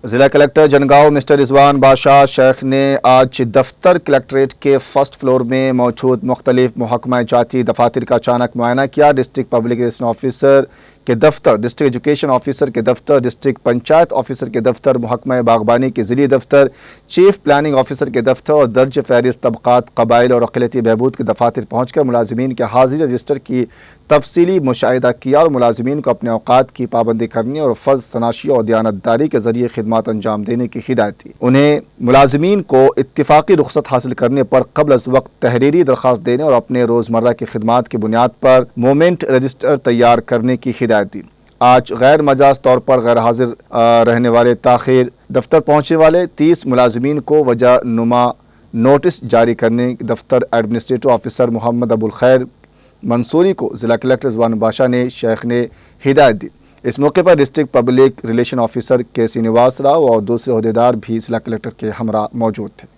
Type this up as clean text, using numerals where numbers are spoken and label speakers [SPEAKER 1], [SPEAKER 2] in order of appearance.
[SPEAKER 1] ضلع collector جنگاؤ mister رضوان بادشاہ شیخ نے آج دفتر کلکٹریٹ کے فرسٹ فلور میں موجود مختلف محکمہ جاتی دفاتر کا اچانک معائنہ کیا۔ ڈسٹرکٹ پبلک ریلیشن آفیسر کے دفتر، ڈسٹرکٹ ایجوکیشن آفیسر کے دفتر، ڈسٹرکٹ پنچایت آفیسر کے دفتر، محکمہ باغبانی کے ضلعی دفتر، چیف پلاننگ آفیسر کے دفتر اور درج فہرست طبقات، قبائل اور اقلیتی بہبود کے دفاتر پہنچ کر ملازمین کے حاضری رجسٹر کی تفصیلی مشاہدہ کیا اور ملازمین کو اپنے اوقات کی پابندی کرنے اور فرض تناشی اور دیانتداری کے ذریعے خدمات انجام دینے کی ہدایت دی۔ انہیں ملازمین کو اتفاقی رخصت حاصل کرنے پر قبل از وقت تحریری درخواست دینے اور اپنے روزمرہ کی خدمات کی بنیاد پر مومنٹ رجسٹر تیار کرنے کی ہدایت دی۔ آج غیر مجاز طور پر غیر حاضر رہنے والے تاخیر دفتر پہنچنے والے 30 ملازمین کو وجہ نما نوٹس جاری کرنے دفتر ایڈمنسٹریٹو آفیسر محمد ابوالخیر منصوری کو ضلع کلکٹر رضوان بادشاہ نے شیخ نے ہدایت دی۔ اس موقع پر ڈسٹرکٹ پبلک ریلیشن آفیسر کے سینیواس راؤ اور دوسرے عہدیدار بھی ضلع کلکٹر کے ہمراہ موجود تھے۔